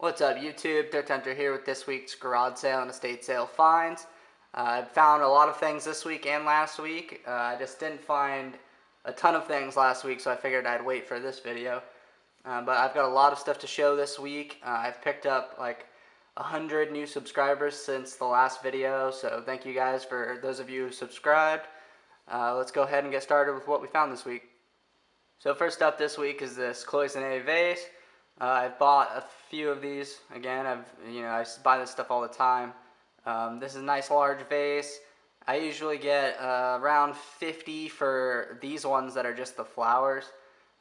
What's up YouTube? Dirt Hunter here with this week's garage sale and estate sale finds. I found a lot of things this week and last week. I just didn't find a ton of things last week, so I figured I'd wait for this video. But I've got a lot of stuff to show this week. I've picked up like 100 new subscribers since the last video, so thank you guys for those of you who subscribed. Let's go ahead and get started with what we found this week. So first up this week is this Cloisonné vase. I've bought a few of these. Again, I buy this stuff all the time. This is a nice large vase. I usually get around 50 for these ones that are just the flowers,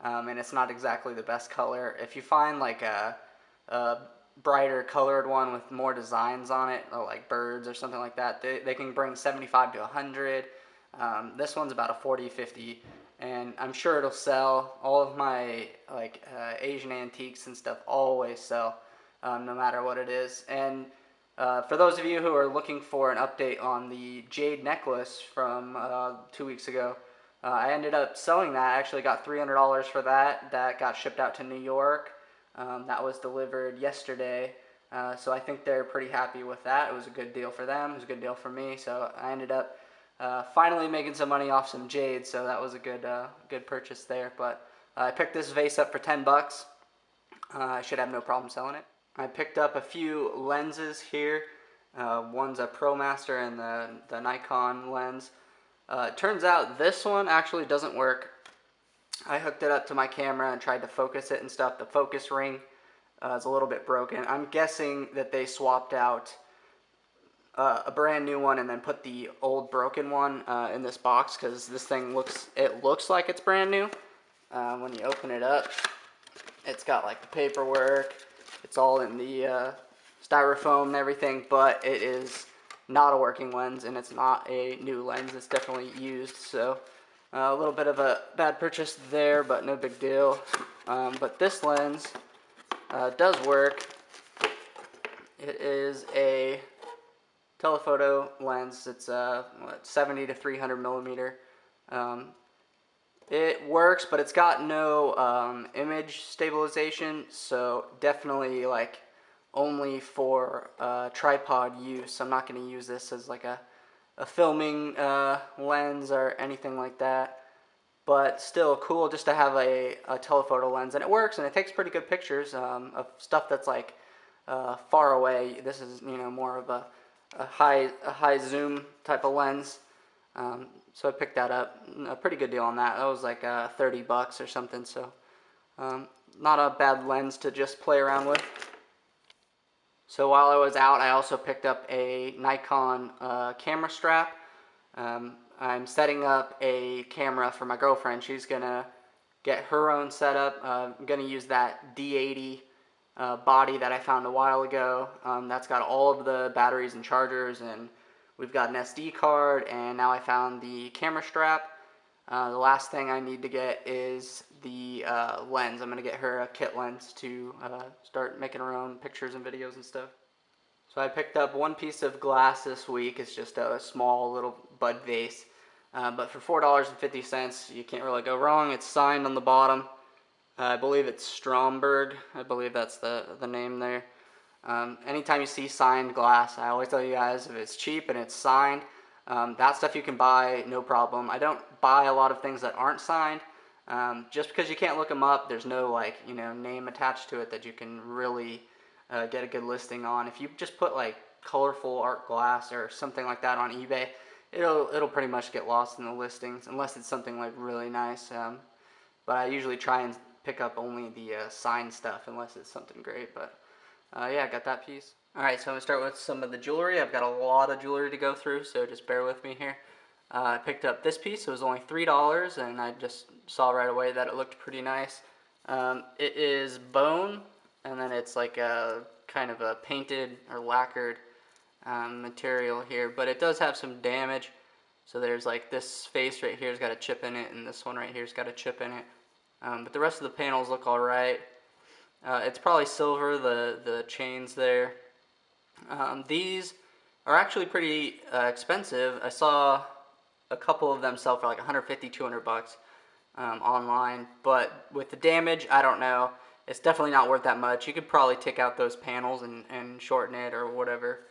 and it's not exactly the best color. If you find like a brighter colored one with more designs on it, or like birds or something like that, they can bring 75 to 100. This one's about a 40, 50. And I'm sure it'll sell. All of my Asian antiques and stuff always sell, no matter what it is. And for those of you who are looking for an update on the jade necklace from 2 weeks ago, I ended up selling that. I actually got $300 for that. That got shipped out to New York. That was delivered yesterday. So I think they're pretty happy with that. It was a good deal for them. It was a good deal for me. So I ended up finally making some money off some jade, so that was a good purchase there. But I picked this vase up for 10 bucks. I should have no problem selling it. I picked up a few lenses here. One's a ProMaster and the Nikon lens. It turns out this one actually doesn't work. I hooked it up to my camera and tried to focus it and stuff. The focus ring is a little bit broken. I'm guessing that they swapped out a brand new one and then put the old broken one in this box, because this thing looks like it's brand new. When you open it up, it's got like the paperwork, it's all in the styrofoam and everything, but it is not a working lens and it's not a new lens. It's definitely used, so a little bit of a bad purchase there, but no big deal. But this lens does work. It is a telephoto lens. It's 70 to 300 millimeter. It works, but it's got no image stabilization, so definitely like only for tripod use. I'm not going to use this as like a filming lens or anything like that, but still cool just to have a telephoto lens, and it works and it takes pretty good pictures of stuff that's like far away. This is more of a high zoom type of lens, so I picked that up. A pretty good deal on that. That was like 30 bucks or something, so not a bad lens to just play around with. So while I was out, I also picked up a Nikon camera strap. I'm setting up a camera for my girlfriend. She's gonna get her own setup. I'm gonna use that D80 body that I found a while ago. That's got all of the batteries and chargers, and we've got an SD card, and now I found the camera strap. The last thing I need to get is the lens. I'm going to get her a kit lens to start making her own pictures and videos and stuff. So I picked up one piece of glass this week. It's just a small little bud vase, but for $4.50 you can't really go wrong. It's signed on the bottom. I believe it's Stromberg. I believe that's the name there. Anytime you see signed glass, I always tell you guys, if it's cheap and it's signed, that stuff you can buy, no problem. I don't buy a lot of things that aren't signed, just because you can't look them up. There's no name attached to it that you can really get a good listing on. If you just put like colorful art glass or something like that on eBay, it'll pretty much get lost in the listings, unless it's something like really nice. But I usually try and pick up only the signed stuff unless it's something great. But yeah, I got that piece. Alright, so I'm going to start with some of the jewelry. I've got a lot of jewelry to go through, so just bear with me here. I picked up this piece. It was only $3, and I just saw right away that it looked pretty nice. It is bone, and then it's like a kind of a painted or lacquered material here, but it does have some damage. So there's like this face right here's got a chip in it, and this one right here's got a chip in it. But the rest of the panels look alright. It's probably silver, the chains there. These are actually pretty expensive. I saw a couple of them sell for like 150, 200 bucks online, but with the damage, I don't know. it's definitely not worth that much. You could probably take out those panels and shorten it or whatever,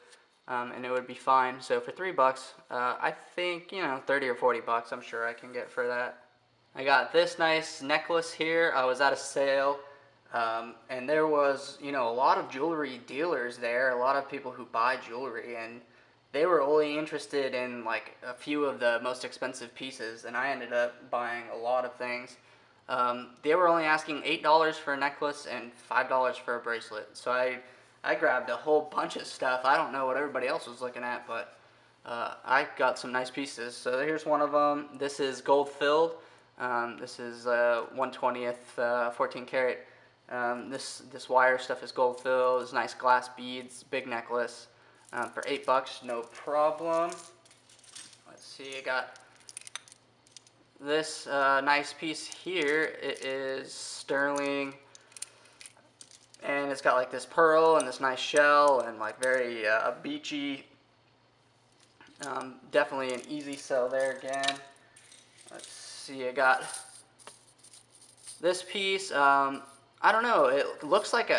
and it would be fine. So for $3, I think, 30 or 40 bucks, I'm sure I can get for that. I got this nice necklace here. I was at a sale, and there was, a lot of jewelry dealers there, a lot of people who buy jewelry, and they were only interested in like a few of the most expensive pieces, and I ended up buying a lot of things. They were only asking $8 for a necklace and $5 for a bracelet, so I grabbed a whole bunch of stuff. I don't know what everybody else was looking at, but I got some nice pieces. So here's one of them. This is gold filled. This is 1/20th, 14 karat. This wire stuff is gold filled. It's nice glass beads, big necklace. For $8, no problem. Let's see, I got this nice piece here. It is sterling, and it's got like this pearl and this nice shell and like very beachy. Definitely an easy sell there again. Let's see, I got this piece. I don't know. It looks like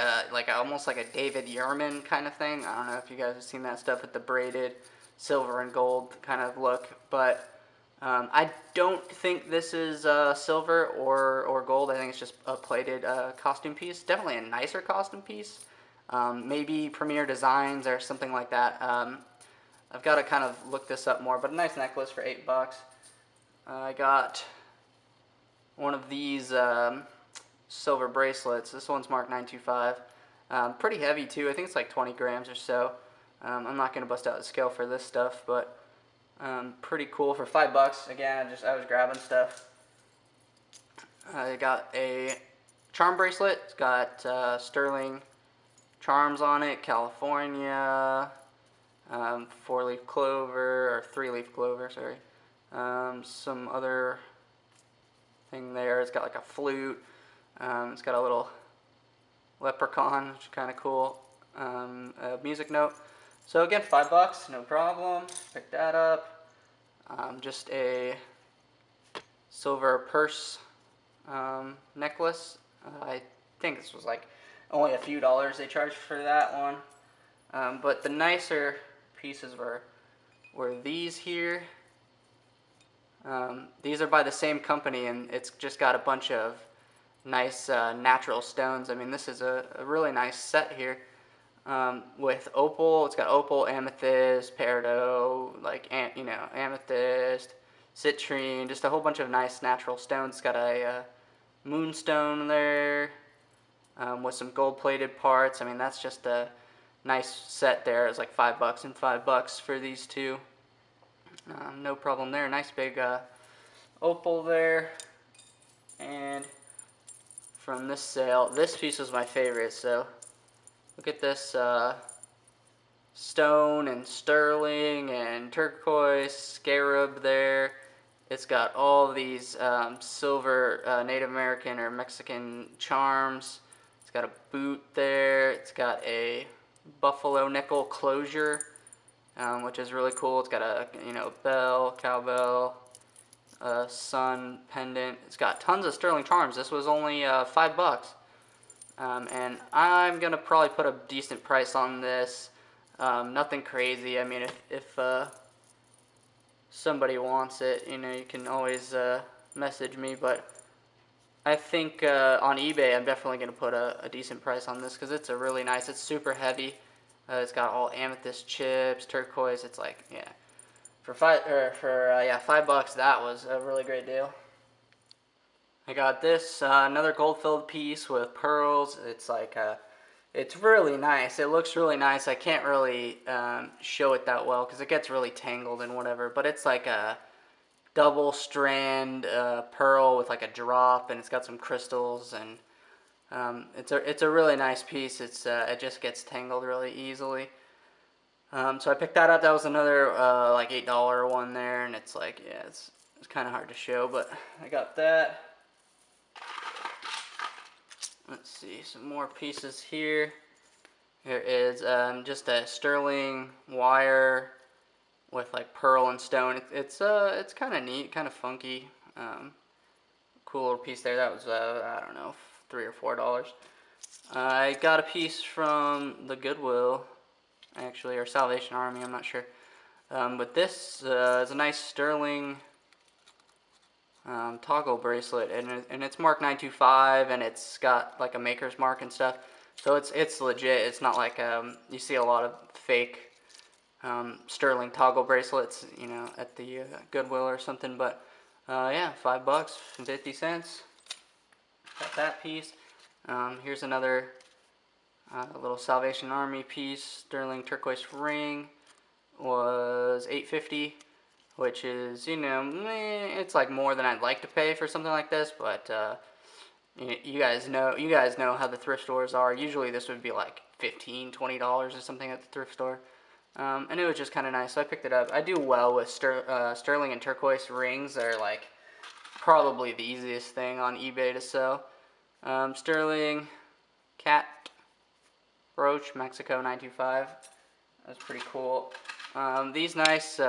almost like a David Yurman kind of thing. I don't know if you guys have seen that stuff with the braided silver and gold kind of look, but I don't think this is silver or gold. I think it's just a plated costume piece. Definitely a nicer costume piece. Maybe Premier Designs or something like that. I've got to kind of look this up more, but a nice necklace for $8. I got one of these silver bracelets. This one's marked 925. Pretty heavy too. I think it's like 20 grams or so. I'm not going to bust out the scale for this stuff, but pretty cool for $5. Again, I was grabbing stuff. I got a charm bracelet. It's got sterling charms on it. California, 4-leaf clover, or 3-leaf clover, sorry. Some other thing there. It's got like a flute. It's got a little leprechaun, which is kind of cool. A music note. So again, $5, no problem. Pick that up. Just a silver purse necklace. I think this was like only a few dollars they charged for that one. But the nicer pieces were these here. These are by the same company, and it's just got a bunch of nice natural stones. I mean, this is a really nice set here with opal. It's got opal, amethyst, peridot, like amethyst, citrine, just a whole bunch of nice natural stones. It's got a moonstone there with some gold-plated parts. I mean, that's just a nice set there. It's like $5 and $5 for these two. No problem there. Nice big opal there. And from this sale, this piece was my favorite. So look at this stone and sterling and turquoise scarab there. It's got all these silver Native American or Mexican charms. It's got a boot there. It's got a buffalo nickel closure, which is really cool. It's got a bell, cowbell, sun pendant. It's got tons of sterling charms. This was only $5, and I'm gonna probably put a decent price on this. Nothing crazy. I mean, if somebody wants it, you can always message me. But I think on eBay, I'm definitely gonna put a decent price on this because it's a really nice. It's super heavy. It's got all amethyst chips, turquoise. It's like, yeah, for $5, that was a really great deal. I got this another gold-filled piece with pearls. It's like it's really nice. It looks really nice. I can't really show it that well because it gets really tangled and whatever. But it's like a double strand pearl with like a drop, and it's got some crystals, and it's a really nice piece. It just gets tangled really easily. So I picked that up. That was another like $8 one there, and it's like, yeah, it's kind of hard to show, but I got that. Let's see, some more pieces here. Here is just a sterling wire with like pearl and stone. It's kind of neat, kind of funky. Cool little piece there. That was I don't know, $3 or $4. I got a piece from the Goodwill, actually, or Salvation Army, I'm not sure. But this is a nice sterling toggle bracelet, and it's marked 925, and it's got like a maker's mark and stuff. So it's legit. It's not like you see a lot of fake sterling toggle bracelets, you know, at the Goodwill or something. But yeah, $5.50. Got that piece. Here's another little Salvation Army piece. Sterling turquoise ring was $8.50, which is, you know, it's like more than I'd like to pay for something like this, but you guys know how the thrift stores are. Usually this would be like $15-$20 or something at the thrift store. And it was just kind of nice, so I picked it up. I do well with sterling and turquoise rings. They're like probably the easiest thing on eBay to sell. Sterling cat brooch, Mexico 925. That's pretty cool. These nice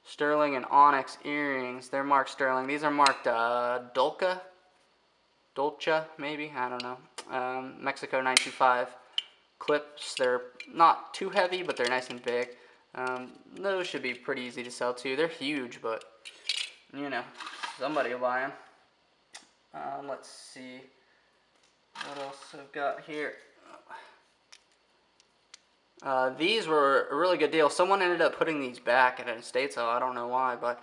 sterling and onyx earrings, they're marked sterling. These are marked Dolce, maybe, I don't know. Mexico 925 clips. They're not too heavy, but they're nice and big. Those should be pretty easy to sell too. They're huge, but you know, somebody will buy them. Let's see what else I've got here. These were a really good deal. Someone ended up putting these back at an estate sale. I don't know why, but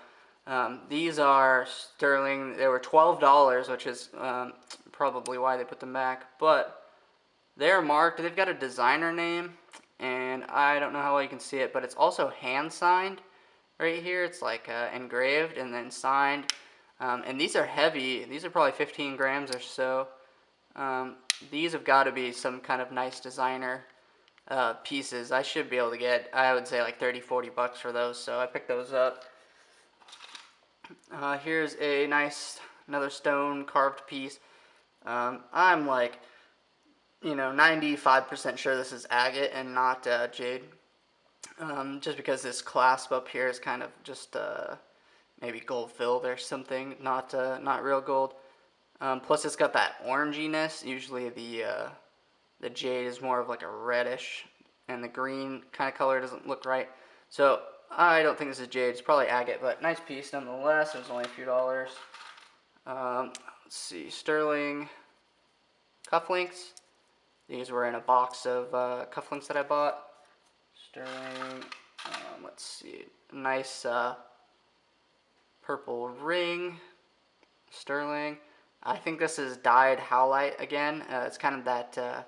these are sterling. They were $12, which is probably why they put them back. But they're marked. They've got a designer name, and I don't know how well you can see it, but it's also hand signed right here. It's like engraved and then signed. And these are heavy. These are probably 15 grams or so. These have got to be some kind of nice designer pieces. I should be able to get, I would say, like 30-40 bucks for those, so I picked those up. Here's a nice, another stone carved piece. I'm like, you know, 95% sure this is agate and not jade. Just because this clasp up here is kind of just maybe gold filled or something, not real gold. Plus it's got that oranginess. Usually the jade is more of like a reddish, and the green kind of color doesn't look right. So I don't think this is jade. It's probably agate, but nice piece nonetheless. It was only a few dollars. Let's see, sterling cufflinks. These were in a box of cufflinks that I bought. Sterling, let's see, nice purple ring. Sterling. I think this is dyed howlite again. It's kind of that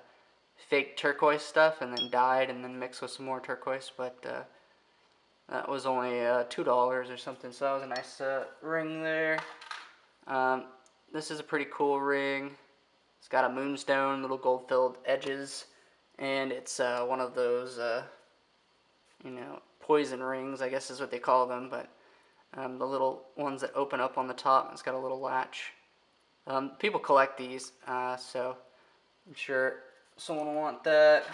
fake turquoise stuff, and then dyed, and then mixed with some more turquoise. But that was only $2 or something. So that was a nice ring there. This is a pretty cool ring. It's got a moonstone, little gold-filled edges, and it's one of those, you know, poison rings, I guess is what they call them, but the little ones that open up on the top. It's got a little latch. People collect these, so I'm sure someone will want that.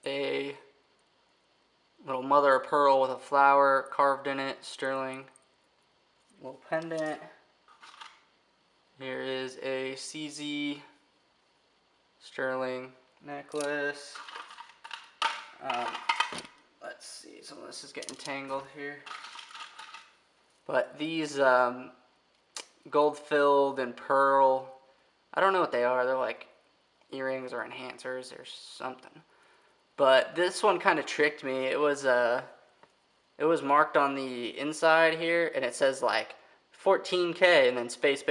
A little mother of pearl with a flower carved in it, sterling. Little pendant. Here is a CZ sterling necklace. Let's see, some of this is getting tangled here. But these gold filled and pearl, I don't know what they are. They're like earrings or enhancers or something. But this one kind of tricked me. It was marked on the inside here, and it says like 14K and then space,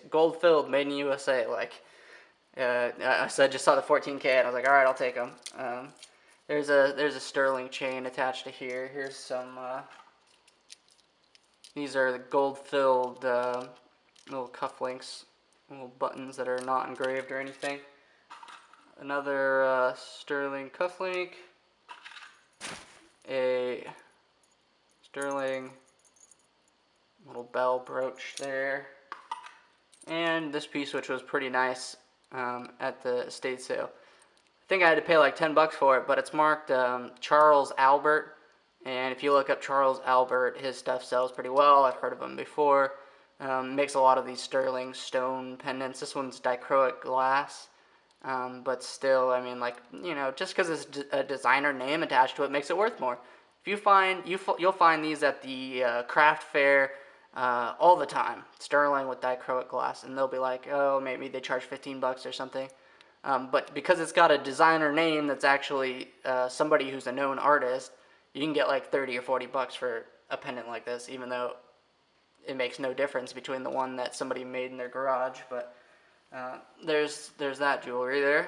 gold filled, made in USA. Like, so I just saw the 14K and I was like, all right, I'll take them. There's a sterling chain attached to here. Here's some. These are the gold filled little cufflinks, little buttons that are not engraved or anything. Another sterling cufflink. A sterling little bell brooch there, and this piece, which was pretty nice at the estate sale. I think I had to pay like 10 bucks for it, but it's marked Charles Albert, and if you look up Charles Albert, his stuff sells pretty well. I've heard of him before. Makes a lot of these sterling stone pendants. This one's dichroic glass, but still, I mean, like, just because it's a designer name attached to it makes it worth more. If you find you'll find these at the craft fair all the time, sterling with dichroic glass, and they'll be like, oh, maybe they charge $15 or something. But because it's got a designer name that's actually somebody who's a known artist, you can get like 30 or $40 for a pendant like this, even though it makes no difference between the one that somebody made in their garage. But there's that jewelry there.